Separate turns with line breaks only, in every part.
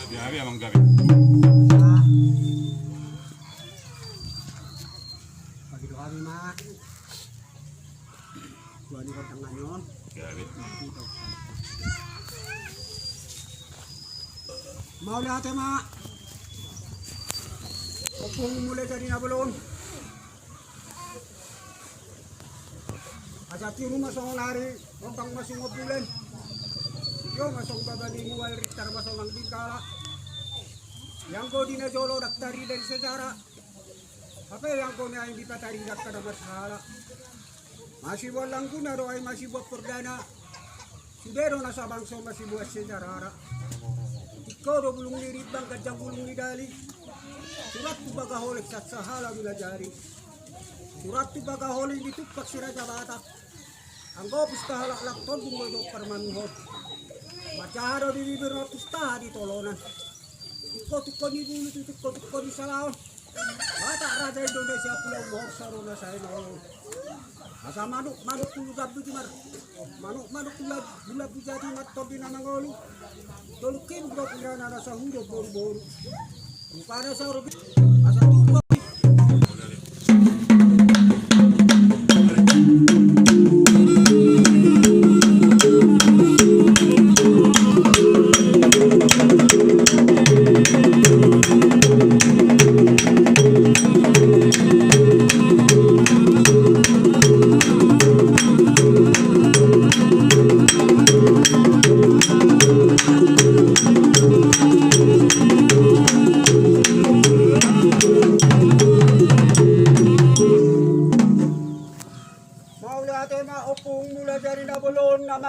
Biari emang gabi.
Pagi doa kami mak. Dua ni kau tengah nyon.
Gabi.
Mau lihat ya mak. Opung mulai dari nabelon. Asati rumah song hari, bang masih ngopulen. Yo masong babali mual ritar masong ang bingkala. Yang kau dina jolo daktari dari sejarah. Apa yang kau na hindi patari daktar masalah. Masih walang guna ro ay masih buat perdana. Sudero na sa bangso masih buat sejarah. Ikaw do bulung lirit bang kajang bulung lidali. Surat tu bagaholik sa sahala bilajari. Surat tu bagaholik ditupak si Raja Batak. Ang gopus kahalak-lak ton bungodok permanuhot. Macaro di bibir tusta di tolonan. Tukko ni bulu tukko di salaon. Batak Raja Indonesia Pulau Mohor sarona saya nolong. Asa manuk tulu gabu di mar. Manuk tulu bulab jadi mat tobi na mangolu. Tolukin bro pirana na sa hudo boru-boru. Rupanya sa rubi. Asa tuwa.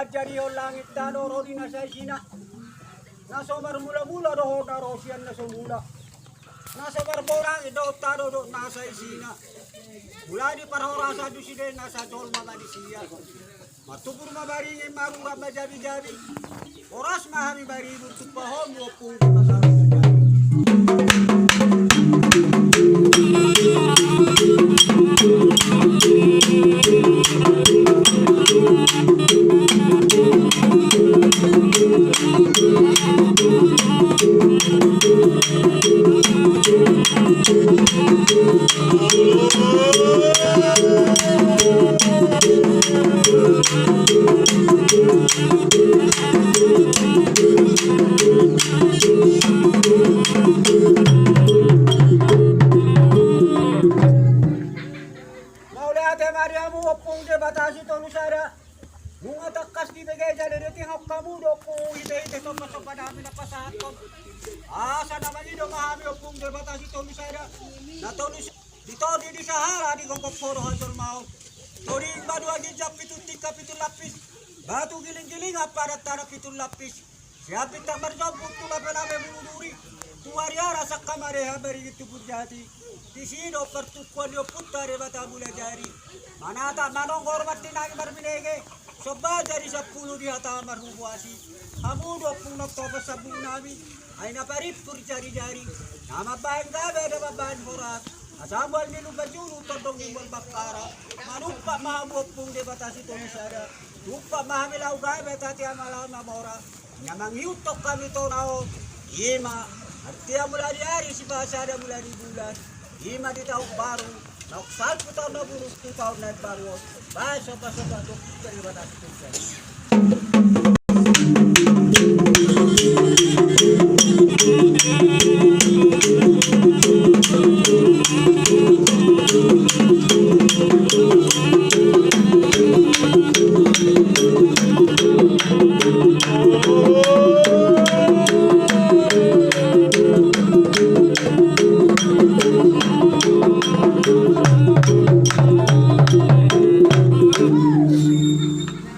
Jadi langit dan oro di nasa isina. Nasa mula-mula doho na rosian na sumula. Nasa barborang do tado do nasa isina. Mula di parhorasa du side nasa jol mama di sia. Matubur mabari marura majabi-jabi. Oras mahami bari butuh pahom opung masalah jabi. Batasi to lusara bunga takas di bigay jadi tingok kamu doko ite to masuk pada kami na pasahat ko asa naman ido mahami opung de batasi to lusara na to dito di Sahara di gongkop poro hancur mau tori badu agi jap pitu tika pitu lapis batu giling-giling apa tanah pitu lapis siapit tak berjob tula pename buluduri tuaria rasa kamare habari itu burjati di sini pertukuan yo putare bata bula jari mana tak manong hormat tinagi berbinege soba dari 10 di hata marhubuasi kamu 20 Oktober sabun nabi aina paripur jari-jari nama bahan gabe ada bahan horat asambal nilu bajulu todong imbal bakara manupa mahabopung debatasi tumisada lupa mahamilau gabe tati amalama mora nyamang yutok kami torao ima Artinya mulai di hari si bahasa ada mulai di bulan. Lima di tahun baru. Naksal tahun na buruk tu tahun na baru. Bahasa bahasa baru dari batas itu.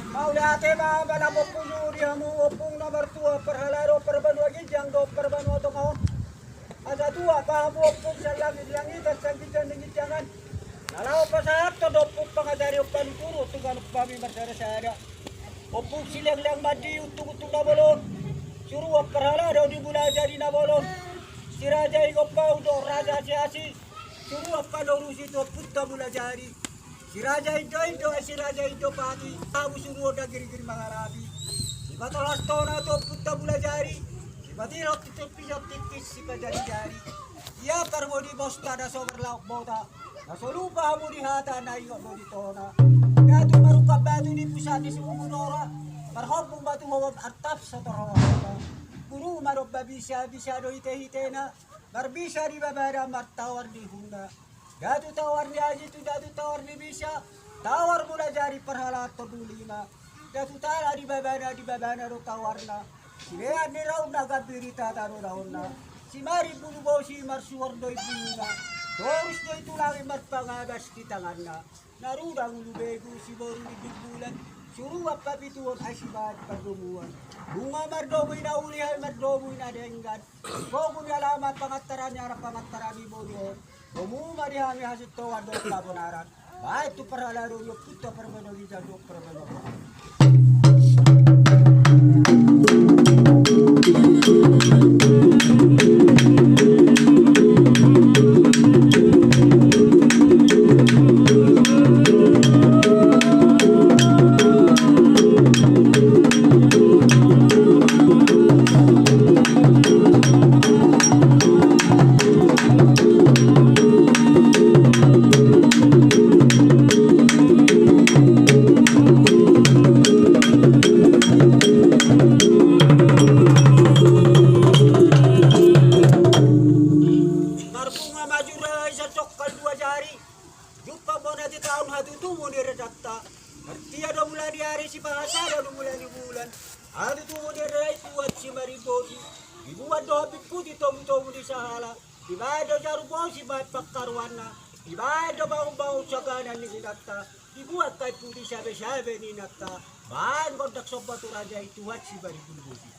Mau dati mga balabot ko yuri hamu opung nomor tua perhalaro perbanua gijang do perbanua to kau. Ada dua pahamu opung sa langit at sa gijang jangan. Nalau pasahap to do opung pangadari opan kuru tugan upami marsara-sara. Opung silang madi utung-utung na bolong. Suruh perhalaro di bula jadi na bolong. Si raja igopau do raja si suruh panorusi to putta bula jari. Si raja itu pati tahu suruh dah giri-giri mangarabi. Si batolas tona to putta bula jari. Si batiro tipis si jari. Ia permodi bos tada sober lauk bota. Naso lupa hamu di hata na iyo di tona. Katu marukap batu di pusat di sumunora. Marhopung batu hawab atap sa tarawa. Guru marob bisa do hite na. Barbisa di babara martawar di huna. Datu tawar ni aji tu datu tawar ni bisa. Tawar mula jari perhala terdulima. Datu tala di babana ro tawarna. Si lean ni raun naga birita taro raunna. Si mari bulu bau si marsuar doi bunga. Torus doi tulangi marpangagas di tanganna. Narudang ulu begu si boru di bulan. Suruh apa pituon asibat pagumuan. Bunga mardomoy na ulihay mardomoy na denggan. Kung alamat pangattaran niya pangattaran ni Bodio. Umuma di kami hasil tawa do labonaran. Baik tu perhalaro yo puta perbeno gijang do perbeno. Artinya do mulai di hari si bahasa do mulai di bulan. Ada tu mo diray buat si maribodi. Dibuat do habit putih tomu di sahala. Dibayar do jaru bau si bayar pakaruana. Dibayar do bau saganan ni sinata. Dibuat kay putih sabe ni nata. Bahan kontak sobat tu raja itu buat si maribodi.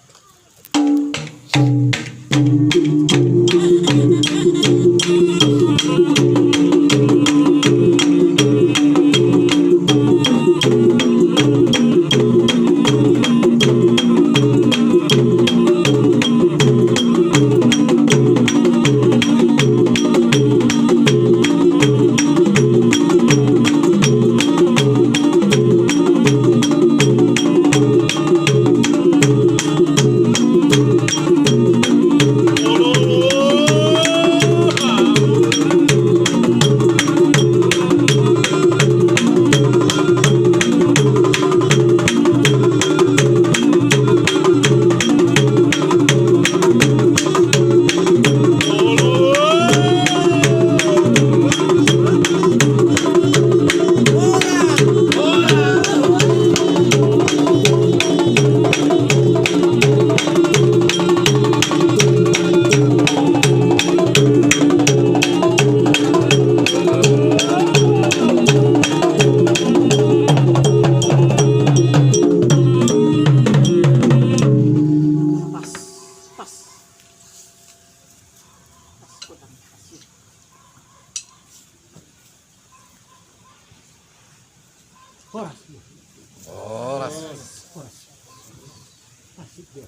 Horas. Asik dia.